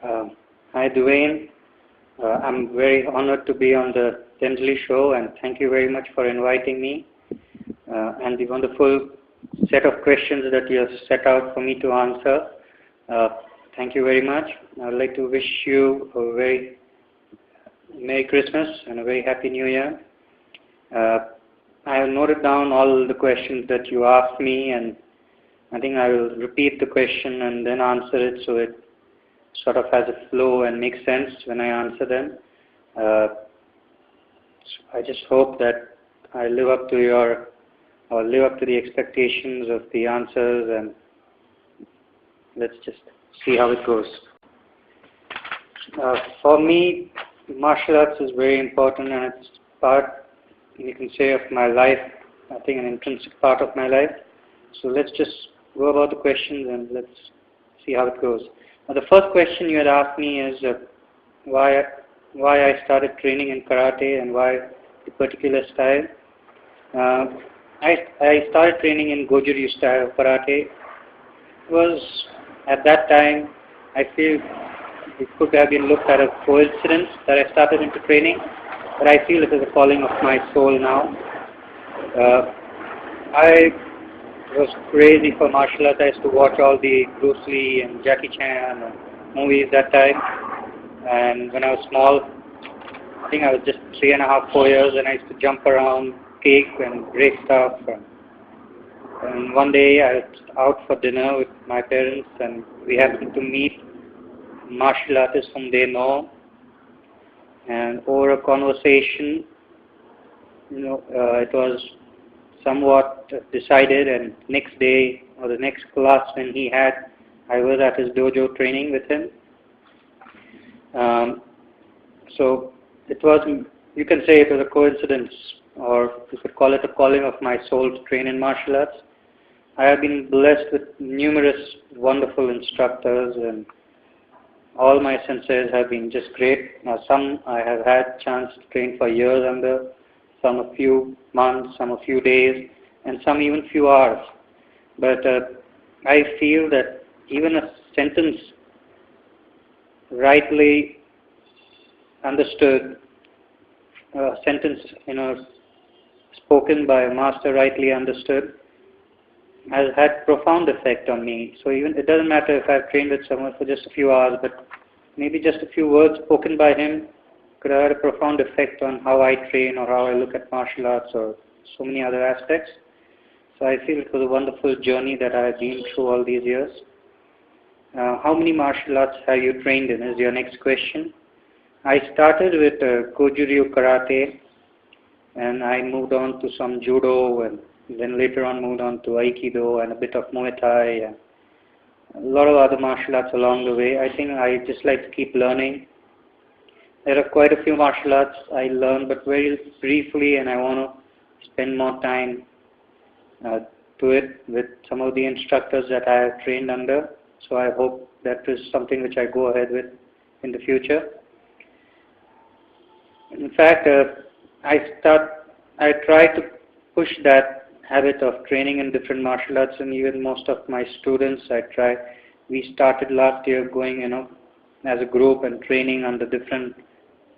Hi, Duane. I'm very honored to be on the Demzley Show, and thank you very much for inviting me and the wonderful set of questions that you have set out for me to answer. Thank you very much. I'd like to wish you a very Merry Christmas and a very Happy New Year. I have noted down all the questions that you asked me, and I think I will repeat the question and then answer it so it sort of has a flow and makes sense when I answer them. I just hope that I live up to the expectations of the answers, and let's just see how it goes. For me, martial arts is very important, and it's part, you can say, of my life. I think an intrinsic part of my life. So let's just go about the questions and let's see how it goes. Now, the first question you had asked me is why I started training in karate and why the particular style. I started training in Goju-ryu style karate. It was, at that time, I feel it could have been looked at as a coincidence that I started into training, but I feel it is a calling of my soul now. I was crazy for martial arts. I used to watch all the Bruce Lee and Jackie Chan movies that time, and when I was small, I think I was just 3.5, 4 years, and I used to jump around, kick and break stuff. And one day I was out for dinner with my parents, and we happened to meet martial artists whom they know, and over a conversation, it was somewhat decided, and next day or the next class when he had, I was at his dojo training with him. So it was, you can say it was a coincidence, or you could call it a calling of my soul to train in martial arts. I have been blessed with numerous wonderful instructors, and all my senseis have been just great. Now, some I have had chance to train for years under, some a few months, some a few days, and some even few hours. But I feel that even a sentence rightly understood, a sentence spoken by a master rightly understood, has had profound effect on me. So even it doesn't matter if I've trained with someone for just a few hours, but maybe just a few words spoken by him could have had a profound effect on how I train or how I look at martial arts or so many other aspects. So I feel it was a wonderful journey that I have been through all these years. How many martial arts have you trained in is your next question. I started with Goju-ryu karate, and I moved on to some judo, and then later on moved on to aikido and a bit of Muay Thai and a lot of other martial arts along the way. I think I just like to keep learning. There are quite a few martial arts I learned, but very briefly, and I want to spend more time to it with some of the instructors that I have trained under. So I hope that is something which I go ahead with in the future. In fact, I try to push that habit of training in different martial arts, and even most of my students, we started last year going, as a group and training under different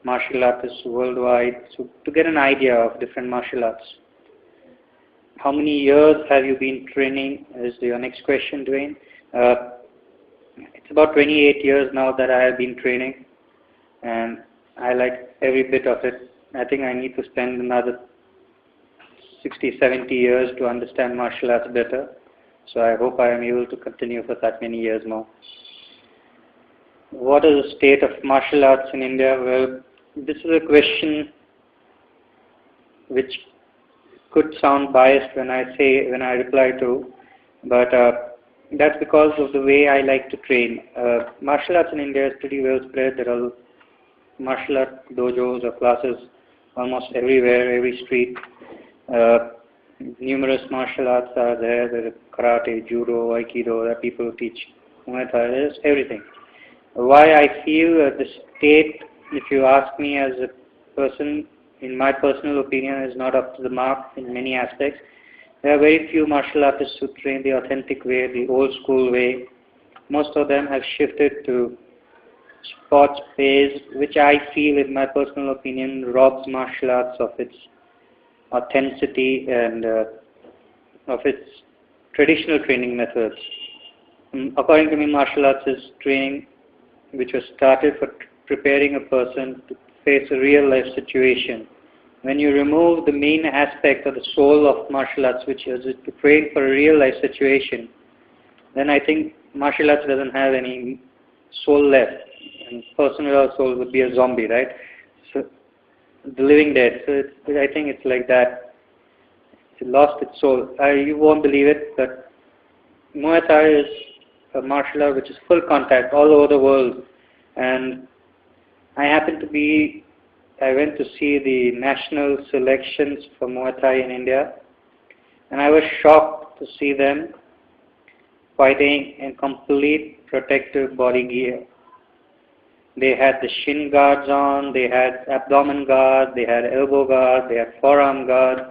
martial artists worldwide, so to get an idea of different martial arts. How many years have you been training is your next question, Duane. It's about 28 years now that I have been training, and I like every bit of it. I think I need to spend another 60, 70 years to understand martial arts better. So I hope I am able to continue for that many years more. What is the state of martial arts in India? Well, this is a question which could sound biased when I reply to, but that's because of the way I like to train. Martial arts in India is pretty well spread. There are martial art dojos or classes almost everywhere, every street. Numerous martial arts are there. There is karate, judo, aikido. There are people who teach Muay Thai. There's everything. Why I feel the state, if you ask me as a person, in my personal opinion, is not up to the mark in many aspects. There are very few martial artists who train the authentic way, the old school way. Most of them have shifted to sports phase, which I feel, in my personal opinion, robs martial arts of its authenticity and of its traditional training methods. According to me, martial arts is training which was started for preparing a person to face a real life situation. When you remove the main aspect of the soul of martial arts, which is to train for a real life situation, then I think martial arts doesn't have any soul left. And person without soul would be a zombie, right? So the living dead. So I think it's like that. It lost its soul. You won't believe it, but Muay Thai is a martial art which is full contact all over the world. And I went to see the national selections for Muay Thai in India, and I was shocked to see them fighting in complete protective body gear. They had the shin guards on, they had abdomen guard, they had elbow guard, they had forearm guard,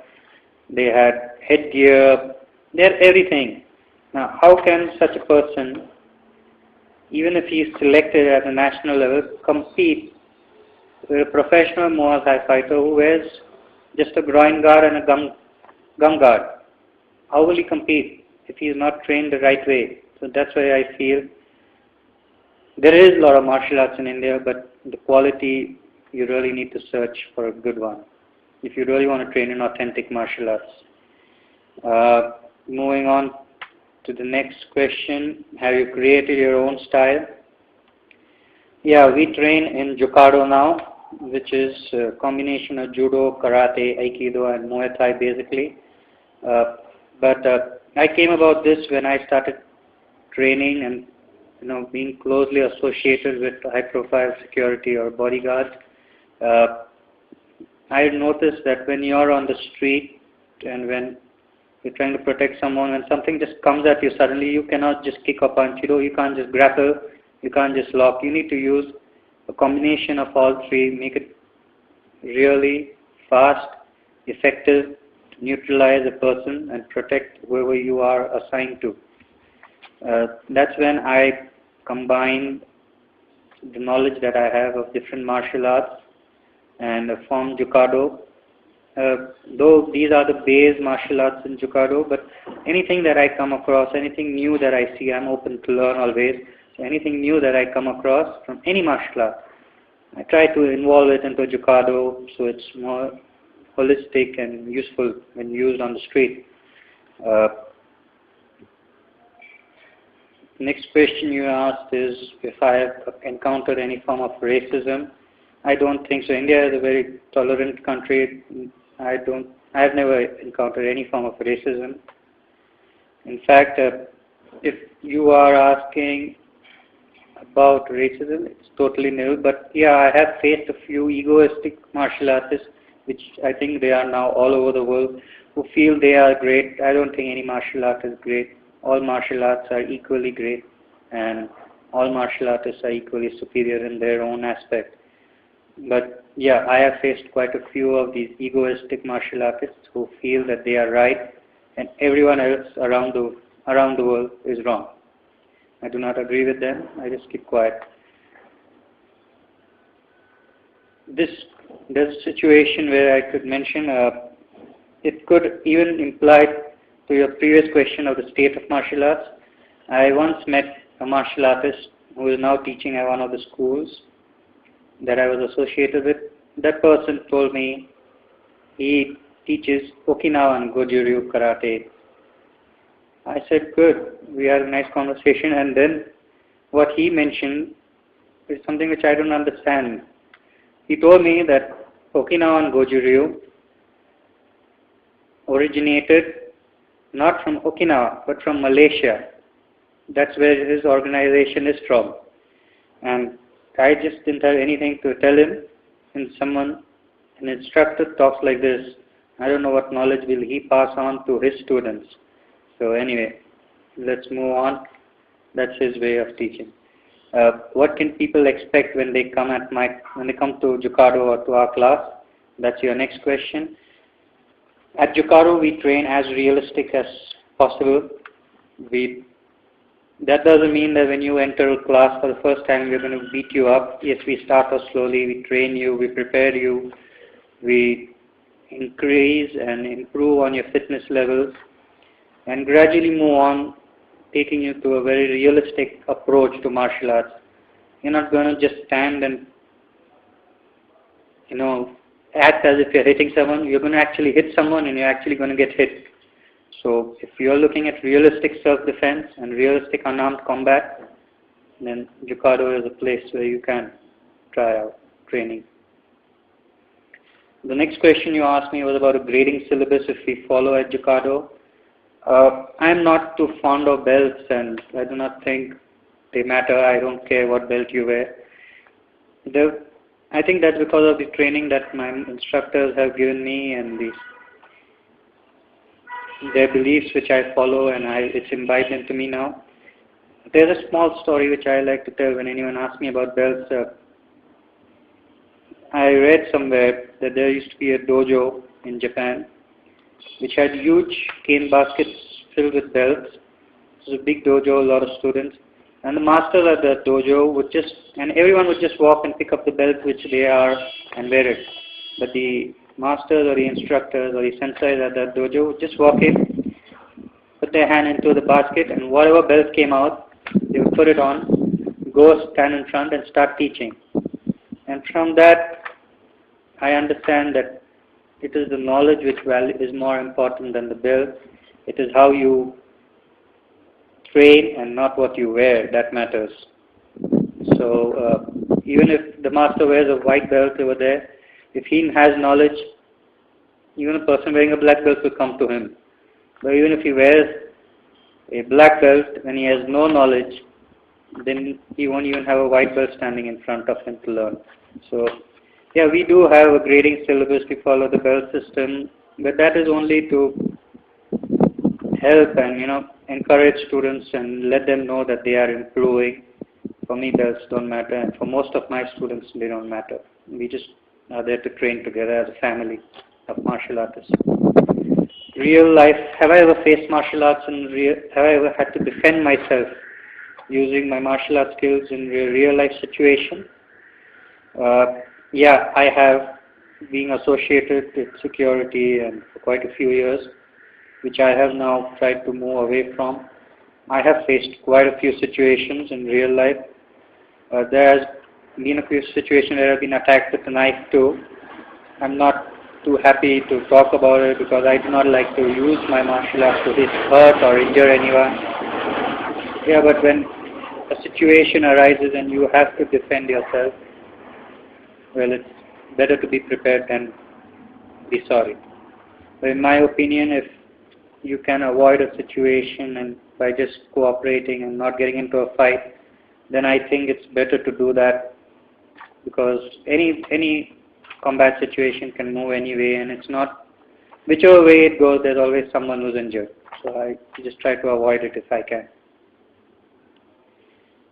they had headgear, they had everything. Now, how can such a person, even if he is selected at a national level, compete with a professional Muay Thai fighter who wears just a groin guard and a gum guard? How will he compete if he is not trained the right way? So that's why I feel there is a lot of martial arts in India, but the quality, you really need to search for a good one if you really want to train in authentic martial arts. Moving on to the next question, have you created your own style? Yeah, we train in Jukaado now, which is a combination of judo, karate, aikido and Muay Thai basically. But I came about this when I started training and being closely associated with high-profile security or bodyguards. I noticed that when you're on the street and when you're trying to protect someone and something just comes at you suddenly, you cannot just kick or punch. You can't just grapple, you can't just lock. You need to use a combination of all three, make it really fast, effective, to neutralize a person and protect whoever you are assigned to. That's when I combined the knowledge that I have of different martial arts and formed Jukaado. Though these are the base martial arts in Jukaado, but anything that I come across, anything new that I see, I'm open to learn always. So anything new that I come across from any martial art, I try to involve it into Jukaado so it's more holistic and useful when used on the street. Next question you asked is if I have encountered any form of racism. I don't think so. India is a very tolerant country. I have never encountered any form of racism. In fact, if you are asking about racism, it's totally nil. But yeah, I have faced a few egoistic martial artists, which I think they are now all over the world, who feel they are great. I don't think any martial art is great. All martial arts are equally great, and all martial artists are equally superior in their own aspect. But yeah, I have faced quite a few of these egoistic martial artists who feel that they are right and everyone else around the world is wrong. I do not agree with them. I just keep quiet. There's a situation where I could mention, it could even imply to your previous question of the state of martial arts. I once met a martial artist who is now teaching at one of the schools that I was associated with. That person told me he teaches Okinawan Goju-ryu karate. I said, good, we had a nice conversation, and then what he mentioned is something which I don't understand. He told me that Okinawan Goju-ryu originated not from Okinawa but from Malaysia. That's where his organization is from. And I just didn't have anything to tell him. And an instructor talks like this, I don't know what knowledge will he pass on to his students. So anyway, let's move on. That's his way of teaching. What can people expect when they come to Jukaado or to our class? That's your next question. At Jukaado, we train as realistic as possible. We That doesn't mean that when you enter a class for the first time, we're going to beat you up. Yes, we start off slowly, we train you, we prepare you, we increase and improve on your fitness levels, and gradually move on, taking you to a very realistic approach to martial arts. You're not going to just stand and, act as if you're hitting someone. You're going to actually hit someone and you're actually going to get hit. So if you're looking at realistic self-defense and realistic unarmed combat, then Jukaado is a place where you can try out training. The next question you asked me was about a grading syllabus if we follow at Jukaado. I'm not too fond of belts, and I do not think they matter. I don't care what belt you wear. I think that's because of the training that my instructors have given me and their beliefs which I follow, and it's imbibed into me now. There's a small story which I like to tell when anyone asks me about belts. I read somewhere that there used to be a dojo in Japan which had huge cane baskets filled with belts. It was a big dojo, a lot of students. And the masters at the dojo and everyone would just walk and pick up the belt which they are and wear it. But the masters or the instructors or the senseis at that dojo would just walk in, put their hand into the basket, and whatever belt came out, they would put it on, go stand in front and start teaching. And from that, I understand that it is the knowledge which is more important than the belt. It is how you train and not what you wear that matters. So even if the master wears a white belt over there, if he has knowledge, even a person wearing a black belt will come to him. But even if he wears a black belt and he has no knowledge, then he won't even have a white belt standing in front of him to learn. So yeah, we do have a grading syllabus. We follow the belt system, but that is only to help and encourage students and let them know that they are improving. For me, belts don't matter, and for most of my students, they don't matter. We just are there to train together as a family of martial artists. Real life, have I ever faced martial arts have I ever had to defend myself using my martial arts skills in a real life situation? Yeah, I have, being associated with security and for quite a few years, which I have now tried to move away from. I have faced quite a few situations in real life. There has been a few situations where I have been attacked with a knife too. I'm not too happy to talk about it because I do not like to use my martial arts to hurt or injure anyone. Yeah, but when a situation arises and you have to defend yourself, well, it's better to be prepared than be sorry. But in my opinion, if you can avoid a situation and by just cooperating and not getting into a fight, then I think it's better to do that, because any combat situation can move anyway, and it's not, whichever way it goes, there's always someone who's injured. So I just try to avoid it if I can.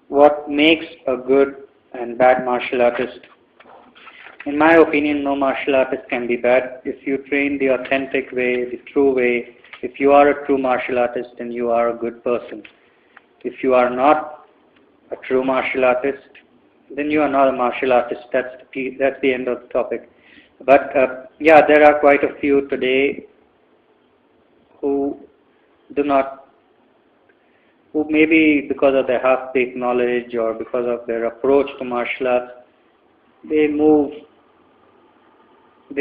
What makes a good and bad martial artist? In my opinion, no martial artist can be bad. If you train the authentic way, the true way, if you are a true martial artist, then you are a good person. If you are not a true martial artist, then you are not a martial artist. That's the end of the topic. But yeah, there are quite a few today who maybe because of their half-baked knowledge or because of their approach to martial arts, they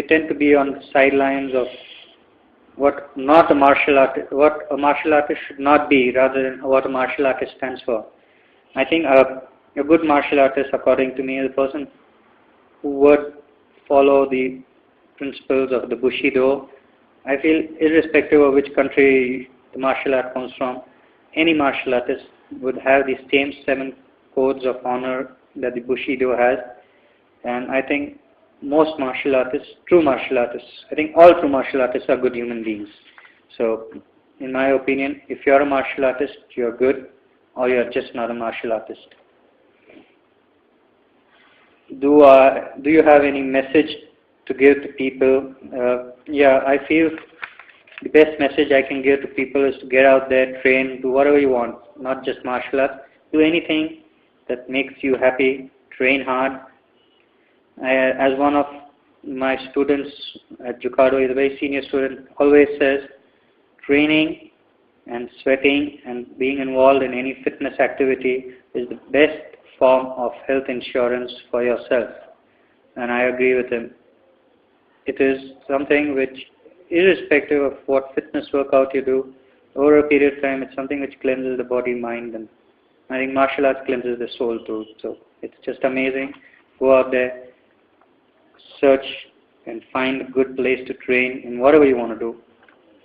tend to be on the sidelines of what a martial artist should not be, rather than what a martial artist stands for. I think a good martial artist, according to me, is a person who would follow the principles of the Bushido. I feel irrespective of which country the martial art comes from, any martial artist would have the same 7 codes of honor that the Bushido has. And I think most martial artists, true martial artists, I think all true martial artists are good human beings. So, in my opinion, if you're a martial artist, you're good, or you're just not a martial artist. Do you have any message to give to people? Yeah, I feel the best message I can give to people is to get out there, train, do whatever you want, not just martial arts. Do anything that makes you happy, train hard. As one of my students at Jukaado, he's a very senior student, always says, training and sweating and being involved in any fitness activity is the best form of health insurance for yourself. And I agree with him. It is something which, irrespective of what fitness workout you do, over a period of time, it's something which cleanses the body, mind, and I think martial arts cleanses the soul too. So it's just amazing. Go out there, search and find a good place to train in whatever you want to do,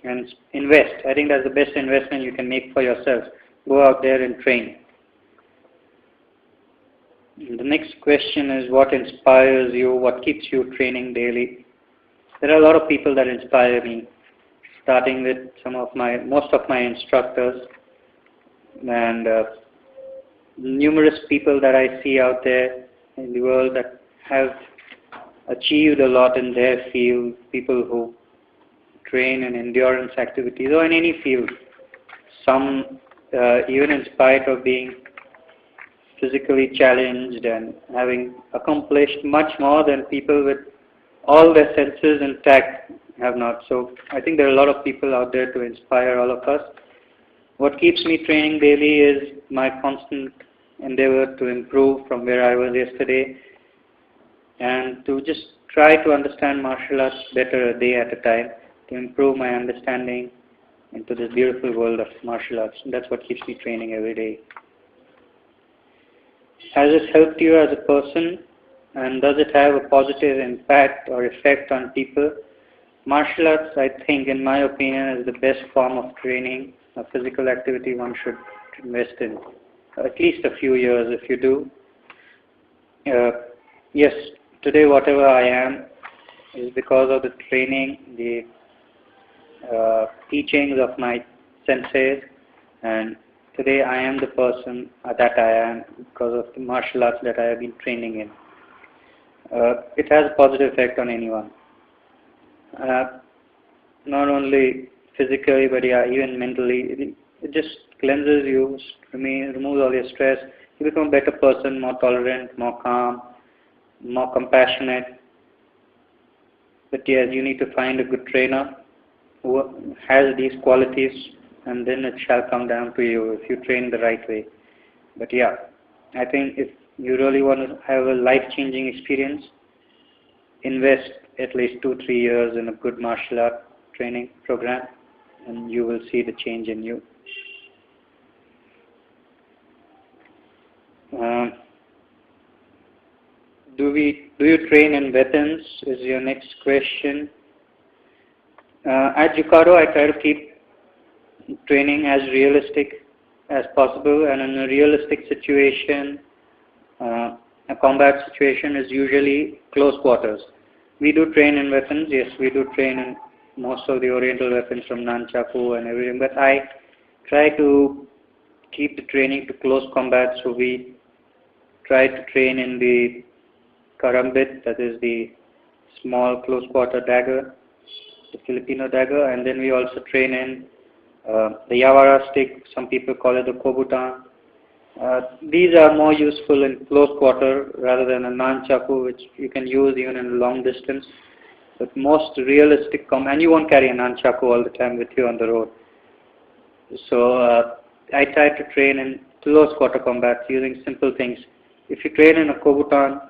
and invest. I think that's the best investment you can make for yourself. Go out there and train. And the next question is, what inspires you? What keeps you training daily? There are a lot of people that inspire me, starting with most of my instructors, and numerous people that I see out there in the world that have achieved a lot in their field, people who train in endurance activities or in any field. Some even in spite of being physically challenged and having accomplished much more than people with all their senses intact have not. So I think there are a lot of people out there to inspire all of us. What keeps me training daily is my constant endeavor to improve from where I was yesterday and to just try to understand martial arts better a day at a time, to improve my understanding into this beautiful world of martial arts. And that's what keeps me training every day. Has it helped you as a person, and does it have a positive impact or effect on people? Martial arts, I think, in my opinion, is the best form of training, a physical activity one should invest in. At least a few years if you do. Yes, today whatever I am is because of the training, the teachings of my senseis, and today I am the person that I am because of the martial arts that I have been training in. It has a positive effect on anyone. Not only physically, but even mentally. It just cleanses you, removes all your stress. You become a better person, more tolerant, more calm, more compassionate. But yes, you need to find a good trainer who has these qualities, and then it shall come down to you if you train the right way. But yeah, I think if you really want to have a life-changing experience, invest at least 2-3 years in a good martial art training program, and you will see the change in you. Do you train in weapons is your next question. At Jukaado, I try to keep training as realistic as possible, and in a realistic situation, a combat situation is usually close quarters. We do train in weapons, yes, we do train in most of the oriental weapons from nunchaku and everything, but I try to keep the training to close combat, so we try to train in the karambit, that is the small close quarter dagger, the Filipino dagger, and then we also train in the yawara stick, some people call it the kobutan. These are more useful in close quarter rather than a nunchaku, which you can use even in long distance. But most realistic and you won't carry a nunchaku all the time with you on the road. So I try to train in close quarter combat using simple things. If you train in a kobutan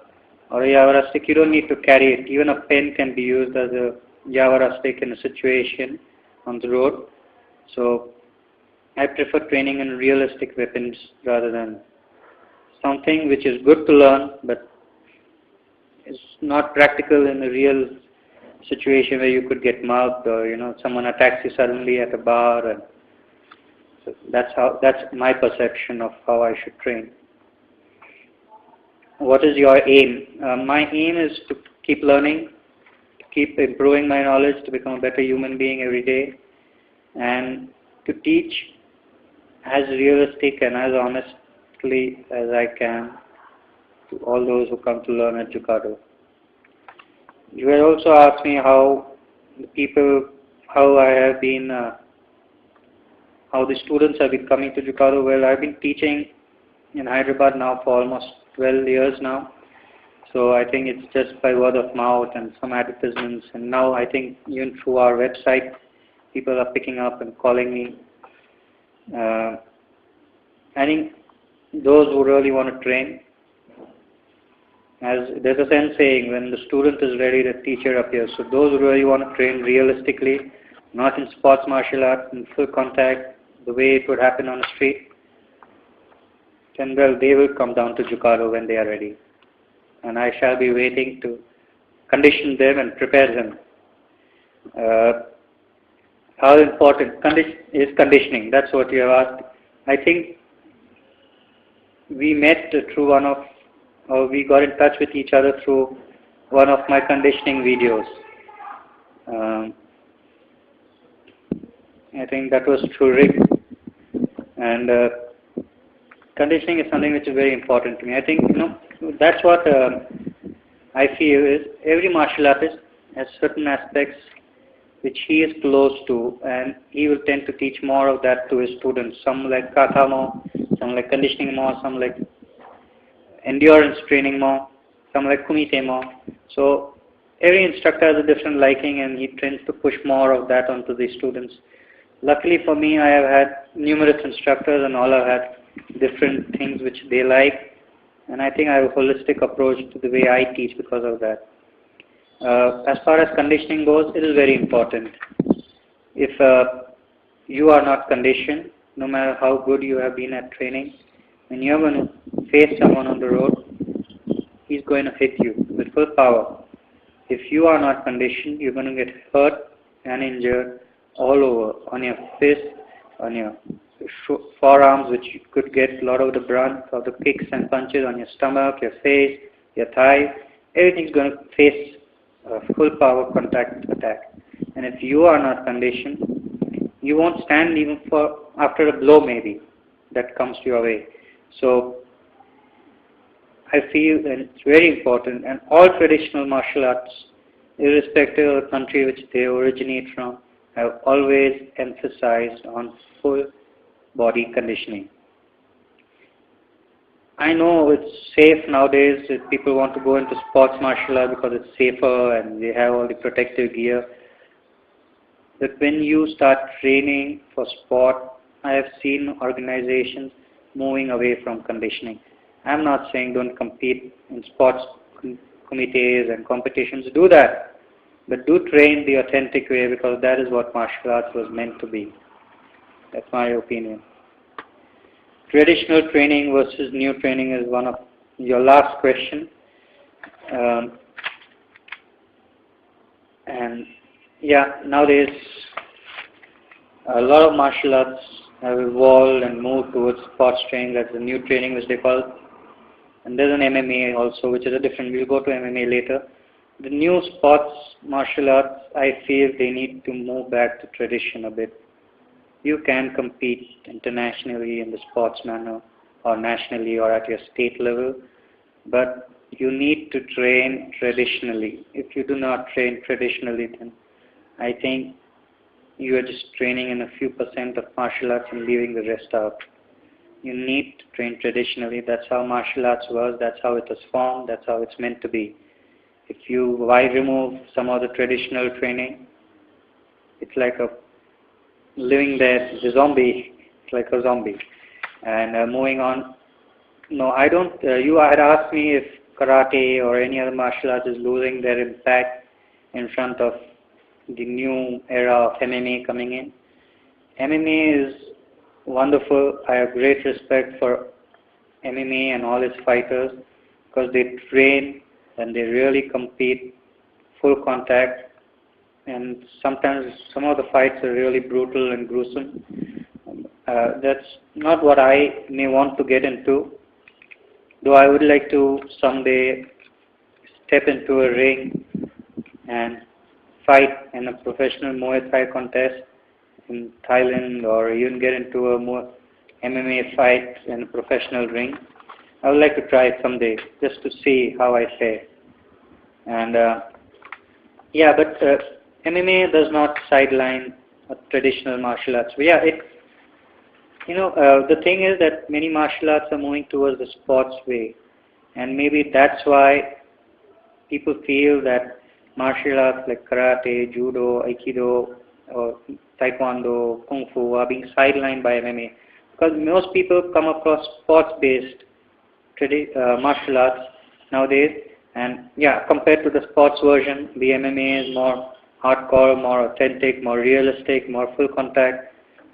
or a yawara stick, you don't need to carry it. Even a pen can be used as a yawara stick in a situation on the road. So I prefer training in realistic weapons rather than something which is good to learn but is not practical in a real situation where you could get mugged or someone attacks you suddenly at a bar. And so that's my perception of how I should train. What is your aim? My aim is to keep learning, to keep improving my knowledge, to become a better human being every day, and to teach as realistic and as honestly as I can to all those who come to learn at Jukaado. You had also asked me how how I have been, how the students have been coming to Jukaado. Well, I've been teaching in Hyderabad now for almost 12 years now. So I think it's just by word of mouth and some advertisements. And now I think even through our website, people are picking up and calling me. I think those who really want to train, as there's a sense saying, when the student is ready, the teacher appears. So those who really want to train realistically, not in sports martial arts, in full contact, the way it would happen on the street, then well, they will come down to Jukaado when they are ready. And I shall be waiting to condition them and prepare them. How important is conditioning? That's what you have asked. I think we met through we got in touch with each other through one of my conditioning videos. I think that was through Rick. And conditioning is something which is very important to me. I think, that's what I feel is every martial artist has certain aspects which he is close to, and he will tend to teach more of that to his students. Some like Kata more, some like conditioning more, some like endurance training more, some like Kumite more. So every instructor has a different liking, and he tends to push more of that onto the students. Luckily for me, I have had numerous instructors, and all have had different things which they like. And I think I have a holistic approach to the way I teach because of that. As far as conditioning goes, it is very important. If you are not conditioned, no matter how good you have been at training, when you are going to face someone on the road, he's going to hit you with full power. If you are not conditioned, you're going to get hurt and injured all over, on your fist, on your forearms, which you could get a lot of the brunt of the kicks and punches, on your stomach, your face, your thighs. Everything's going to face a full power contact attack. And if you are not conditioned, you won't stand even for after a blow maybe that comes your way. So I feel that it's very important, and all traditional martial arts, irrespective of the country which they originate from, have always emphasized on full body conditioning. I know it's safe nowadays if people want to go into sports martial art because it's safer and they have all the protective gear. But when you start training for sport, I have seen organizations moving away from conditioning. I'm not saying don't compete in sports committees and competitions. Do that. But do train the authentic way, because that is what martial arts was meant to be. That's my opinion. Traditional training versus new training is one of your last question. And yeah, nowadays a lot of martial arts have evolved and moved towards sports training. That's the new training which they call it. And there's an MMA also, which is a different, we'll go to MMA later. The new sports martial arts, I feel they need to move back to tradition a bit. You can compete internationally in the sports manner, or nationally, or at your state level, but you need to train traditionally. If you do not train traditionally, then I think you are just training in a few % of martial arts and leaving the rest out. You need to train traditionally. That's how martial arts was, that's how it was formed, that's how it's meant to be. Why remove some of the traditional training? It's like a living there, the zombie. It's like a zombie. And moving on. No, I don't. You had asked me if karate or any other martial arts is losing their impact in front of the new era of MMA coming in. MMA is wonderful. I have great respect for MMA and all its fighters, because they train and they really compete full contact, and sometimes some of the fights are really brutal and gruesome. That's not what I may want to get into, though I would like to someday step into a ring and fight in a professional Muay Thai contest in Thailand, or even get into a more MMA fight in a professional ring. I would like to try it someday, just to see how I fare. And MMA does not sideline traditional martial arts. But yeah, the thing is that many martial arts are moving towards the sports way, and maybe that's why people feel that martial arts like karate, judo, aikido, or taekwondo, kung fu are being sidelined by MMA, because most people come across sports-based martial arts nowadays, and yeah, compared to the sports version, the MMA is more hardcore, more authentic, more realistic, more full contact.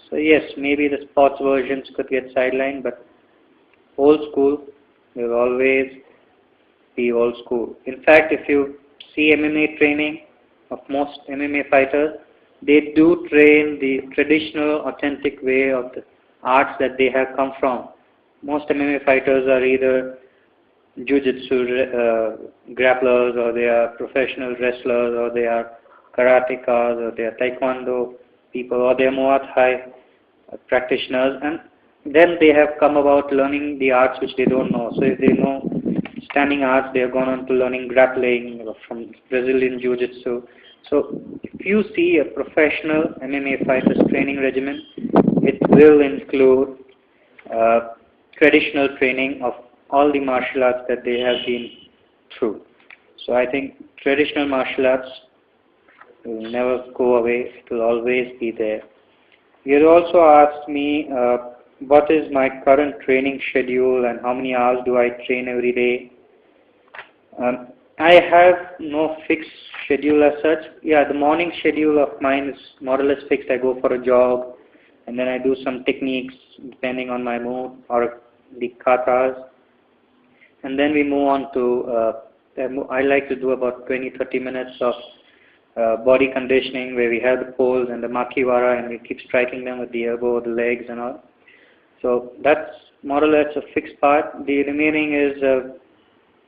So yes, maybe the sports versions could get sidelined, but old school will always be old school. In fact, if you see MMA training of most MMA fighters, they do train the traditional, authentic way of the arts that they have come from. Most MMA fighters are either jiu-jitsu grapplers, or they are professional wrestlers, or they are karatekas, or they are taekwondo people, or they are Muay Thai practitioners, and then they have come about learning the arts which they don't know. So if they know standing arts, they have gone on to learning grappling from Brazilian jiu-jitsu. So if you see a professional MMA fighter's training regimen, it will include traditional training of all the martial arts that they have been through. So I think traditional martial arts will never go away. It will always be there. You had also asked me what is my current training schedule and how many hours do I train every day. I have no fixed schedule as such. Yeah, the morning schedule of mine is more or less fixed. I go for a jog, and then I do some techniques depending on my mood or the katas. And then we move on to, I like to do about 20-30 minutes of body conditioning, where we have the poles and the makiwara, and we keep striking them with the elbow, the legs and all. So that's more or less a fixed part. The remaining is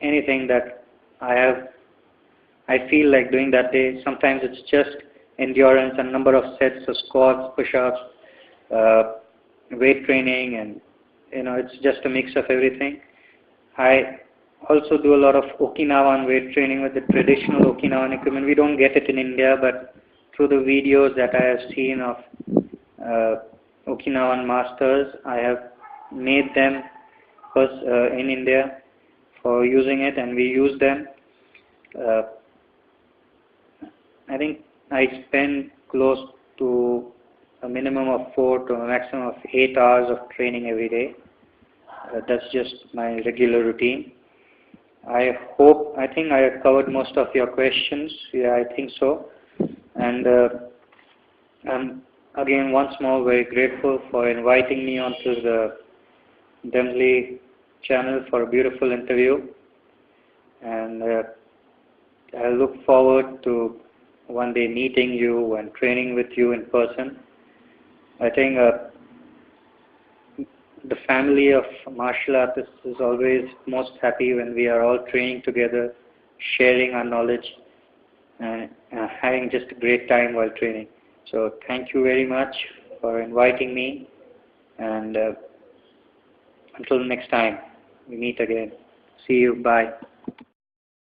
anything that I feel like doing that day. Sometimes it's just endurance and number of sets of squats, push-ups, weight training, and it's just a mix of everything. I also do a lot of Okinawan weight training with the traditional Okinawan equipment. We don't get it in India, but through the videos that I have seen of Okinawan masters, I have made them first in India for using it, and we use them. I think I spend close to a minimum of 4 to a maximum of 8 hours of training every day. That's just my regular routine. I think I have covered most of your questions. Yeah, I think so. And I'm again once more very grateful for inviting me onto the Demzley channel for a beautiful interview. And I look forward to one day meeting you and training with you in person. I think the family of martial artists is always most happy when we are all training together, sharing our knowledge, and having just a great time while training. So thank you very much for inviting me, and until next time we meet again. See you. Bye.